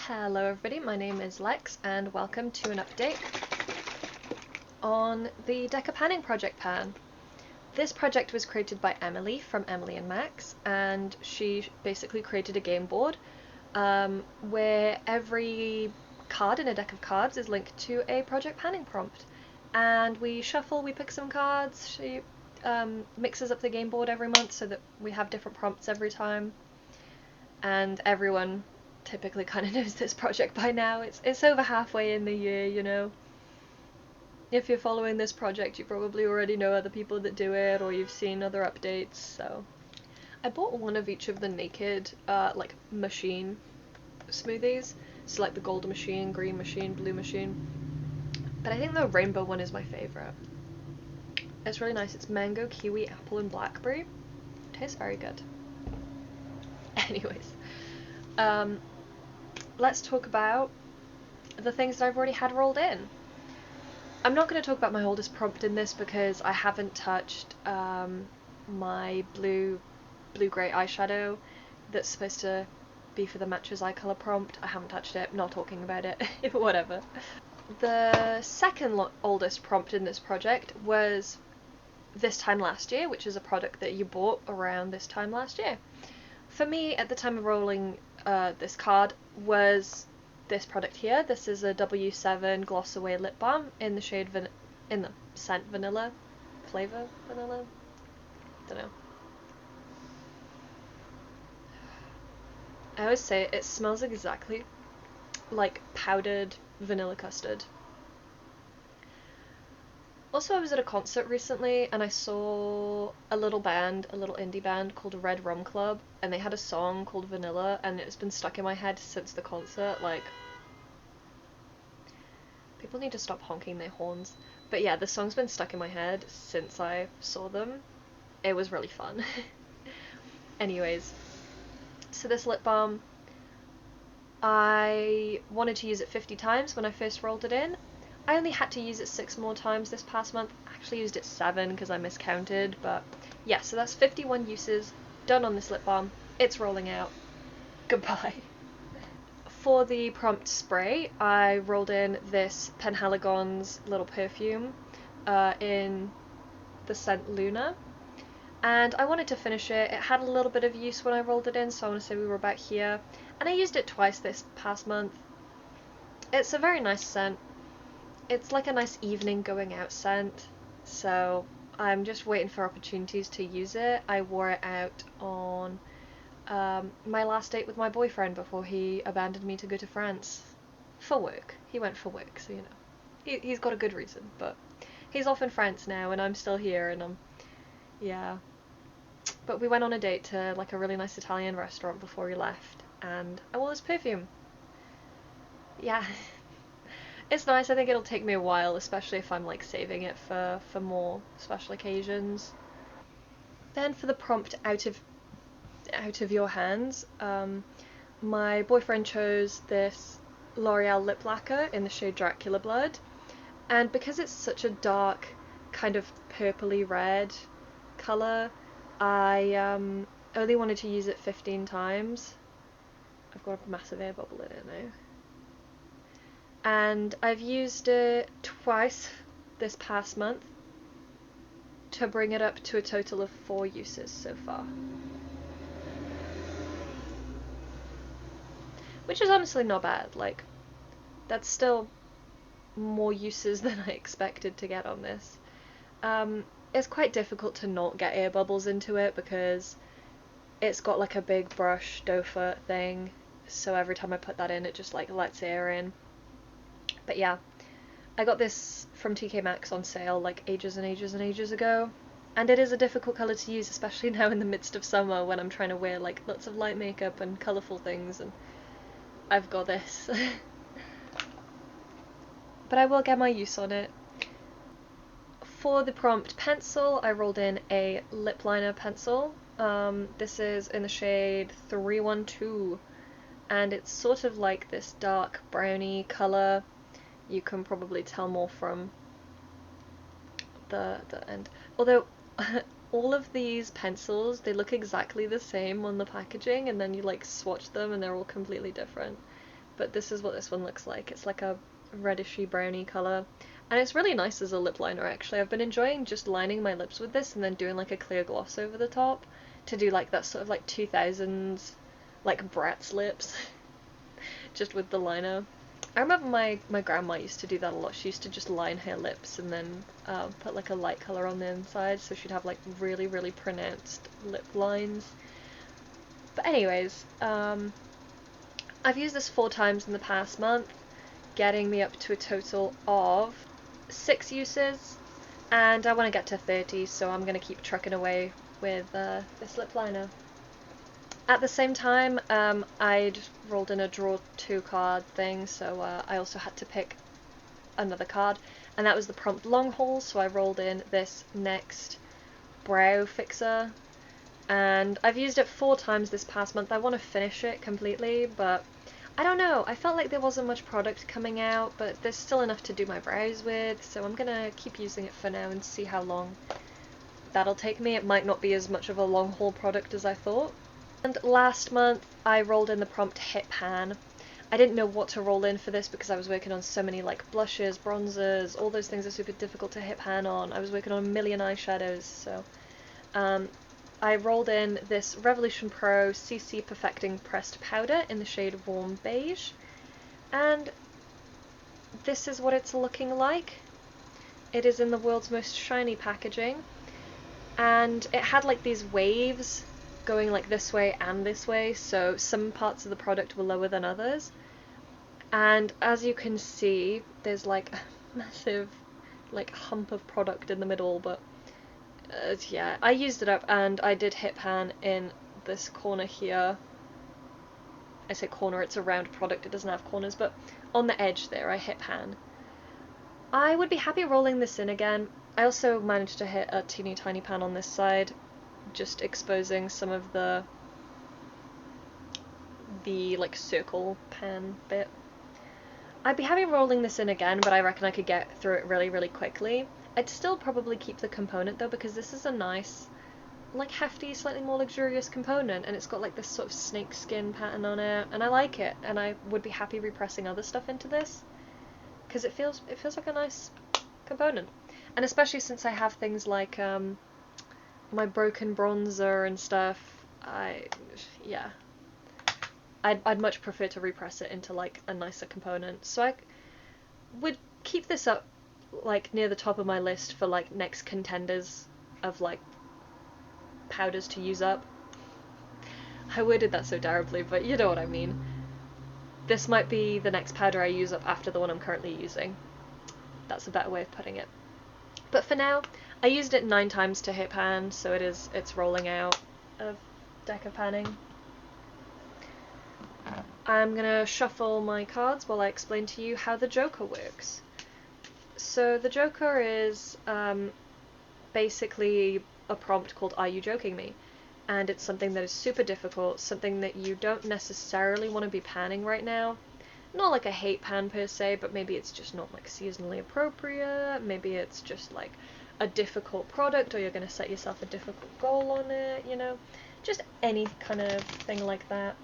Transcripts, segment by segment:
Hello everybody, my name is Lex and welcome to an update on the Deca Panning Project pan. This project was created by Emily from Emily and Max, and she basically created a game board where every card in a deck of cards is linked to a project panning prompt. And we shuffle, we pick some cards, she mixes up the game board every month so that we have different prompts every time. And everyone typically kind of knows this project by now. It's over halfway in the year, you know. If you're following this project, you probably already know other people that do it, or you've seen other updates, so. I bought one of each of the naked, machine smoothies. So like the gold machine, green machine, blue machine. But I think the rainbow one is my favourite. It's really nice. It's mango, kiwi, apple, and blackberry. It tastes very good. Anyways. Let's talk about the things that I've already had rolled in. I'm not going to talk about my oldest prompt in this because I haven't touched my blue-grey eyeshadow that's supposed to be for the Matches Eye Colour prompt. I haven't touched it, not talking about it, whatever. The second oldest prompt in this project was This Time Last Year, which is a product that you bought around this time last year. For me, at the time of rolling this card, was this product here. This is a W7 Gloss Away Lip Balm in the shade in the scent vanilla, flavor vanilla. Don't know. I always say it smells exactly like powdered vanilla custard. Also, I was at a concert recently and I saw a little indie band called Red Rum Club, and they had a song called Vanilla, and it's been stuck in my head since the concert. Like, people need to stop honking their horns. But yeah, the song's been stuck in my head since I saw them. It was really fun. Anyways, so this lip balm, I wanted to use it 50 times when I first rolled it in. I only had to use it 6 more times this past month. I actually used it 7 because I miscounted, but yeah, so that's 51 uses done on this lip balm. It's rolling out. Goodbye. For the prompt spray, I rolled in this Penhaligon's little perfume in the scent Luna, and I wanted to finish it. It had a little bit of use when I rolled it in, so I want to say we were about here, and I used it twice this past month. It's a very nice scent. It's like a nice evening going out scent, so I'm just waiting for opportunities to use it. I wore it out on my last date with my boyfriend before he abandoned me to go to France for work. He went for work, so you know. He's got a good reason, but he's off in France now and I'm still here, and yeah. But we went on a date to like a really nice Italian restaurant before we left, and I wore this perfume. Yeah. It's nice. I think it'll take me a while, especially if I'm like saving it for more special occasions. Then for the prompt out of your hands, my boyfriend chose this L'Oreal lip lacquer in the shade Dracula Blood, and because it's such a dark kind of purpley red colour, I only wanted to use it 15 times. I've got a massive air bubble in it now. And I've used it twice this past month to bring it up to a total of 4 uses so far. Which is honestly not bad. Like, that's still more uses than I expected to get on this. It's quite difficult to not get air bubbles into it because it's got like a big brush doe foot thing, so every time I put that in it just like lets air in. But yeah, I got this from TK Maxx on sale like ages and ages and ages ago, and it is a difficult colour to use, especially now in the midst of summer when I'm trying to wear like lots of light makeup and colourful things, and I've got this. But I will get my use on it. For the prompt pencil, I rolled in a lip liner pencil. This is in the shade 312, and it's sort of like this dark browny colour. You can probably tell more from the end. Although all of these pencils, they look exactly the same on the packaging, and then you like swatch them and they're all completely different. but this is what this one looks like. It's like a reddishy browny colour, and it's really nice as a lip liner actually. I've been enjoying just lining my lips with this and then doing like a clear gloss over the top to do like that sort of like 2000s like Bratz lips just with the liner. I remember my grandma used to do that a lot. She used to just line her lips and then put like a light colour on the inside, so she'd have like really, really pronounced lip lines. But anyways, I've used this 4 times in the past month, getting me up to a total of 6 uses, and I want to get to 30, so I'm going to keep trucking away with this lip liner. At the same time, I'd rolled in a draw 2 card thing, so I also had to pick another card, and that was the prompt long haul, so I rolled in this next brow fixer, and I've used it 4 times this past month. I want to finish it completely, but I don't know, I felt like there wasn't much product coming out, but there's still enough to do my brows with, so I'm gonna keep using it for now and see how long that'll take me. It might not be as much of a long haul product as I thought. And last month I rolled in the prompt Hit Pan. I didn't know what to roll in for this because I was working on so many like blushes, bronzers, all those things are super difficult to hit pan on. I was working on a million eyeshadows, so I rolled in this Revolution Pro CC Perfecting Pressed Powder in the shade Warm Beige, and this is what it's looking like. It is in the world's most shiny packaging, and it had like these waves going like this way and this way, so some parts of the product were lower than others, and as you can see there's like a massive like hump of product in the middle, but yeah, I used it up and I did hit pan in this corner here. I say corner, it's a round product, it doesn't have corners, but on the edge there I hit pan. I would be happy rolling this in again. I also managed to hit a teeny tiny pan on this side, just exposing some of the like circle pan bit. I'd be happy rolling this in again, but I reckon I could get through it really, really quickly. I'd still probably keep the component though, because this is a nice, like hefty, slightly more luxurious component, and it's got like this sort of snake skin pattern on it, and I like it, and I would be happy repressing other stuff into this, because it feels like a nice component. And especially since I have things like my broken bronzer and stuff, I'd much prefer to repress it into like a nicer component. So I would keep this up like near the top of my list for like next contenders of like powders to use up. I worded that so terribly, but you know what I mean. This might be the next powder I use up after the one I'm currently using. That's a better way of putting it. But for now, I used it 9 times to hit pan, so it's rolling out of deck of panning. I'm gonna shuffle my cards while I explain to you how the Joker works. So the Joker is basically a prompt called "Are you joking me?" and it's something that is super difficult, something that you don't necessarily want to be panning right now. Not like a hate pan per se, but maybe it's just not like seasonally appropriate, maybe it's just like a difficult product, or you're going to set yourself a difficult goal on it, you know, just any kind of thing like that.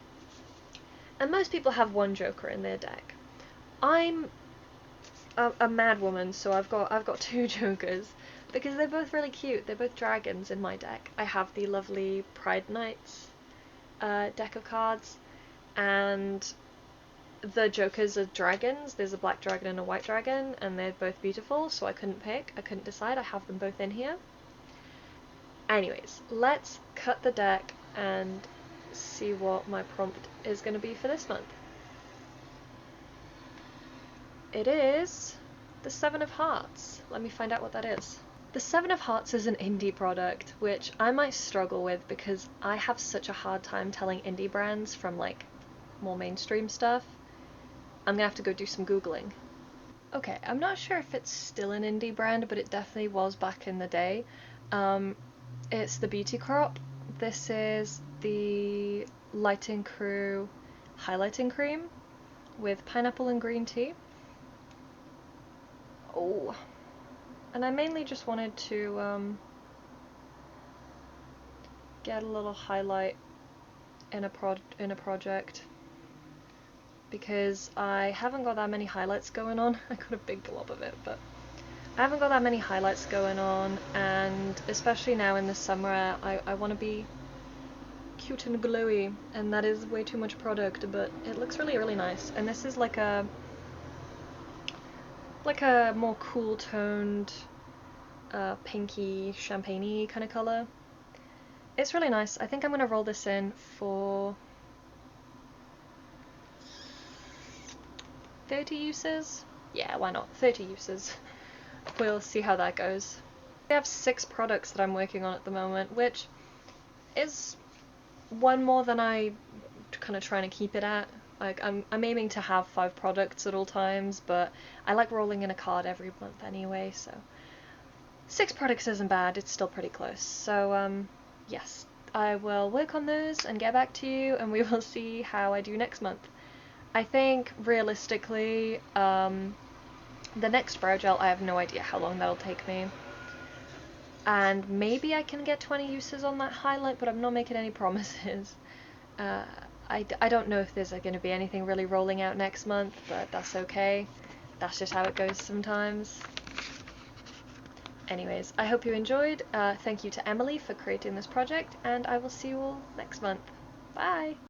And most people have one Joker in their deck. I'm a mad woman, so I've got 2 Jokers, because they're both really cute. They're both dragons in my deck. I have the lovely Pride Knights deck of cards, and the Jokers are dragons. There's a black dragon and a white dragon, and they're both beautiful, so I couldn't pick. I couldn't decide. I have them both in here. Anyways, let's cut the deck and see what my prompt is going to be for this month. It is the 7 of Hearts. Let me find out what that is. The 7 of Hearts is an indie product, which I might struggle with because I have such a hard time telling indie brands from like more mainstream stuff. I'm gonna have to go do some Googling. Okay, I'm not sure if it's still an indie brand, but it definitely was back in the day. It's the Beauty Crop. This is the Lighting Crew highlighting cream with pineapple and green tea. Oh, and I mainly just wanted to get a little highlight in a project. because I haven't got that many highlights going on. I got a big blob of it, but I haven't got that many highlights going on, and especially now in the summer, I want to be cute and glowy, and that is way too much product, but it looks really, really nice. And this is like a more cool toned, pinky, champagne-y kind of colour. It's really nice. I think I'm going to roll this in for 30 uses? Yeah, why not? 30 uses. We'll see how that goes. I have 6 products that I'm working on at the moment, which is one more than I kind of trying to keep it at. Like, I'm aiming to have 5 products at all times, but I like rolling in a card every month anyway, so 6 products isn't bad, it's still pretty close. So, yes, I will work on those and get back to you, and we will see how I do next month. I think, realistically, the next brow gel, I have no idea how long that'll take me. And maybe I can get 20 uses on that highlight, but I'm not making any promises. I don't know if there's going to be anything really rolling out next month, but that's okay. That's just how it goes sometimes. Anyways, I hope you enjoyed. Thank you to Emily for creating this project, and I will see you all next month. Bye!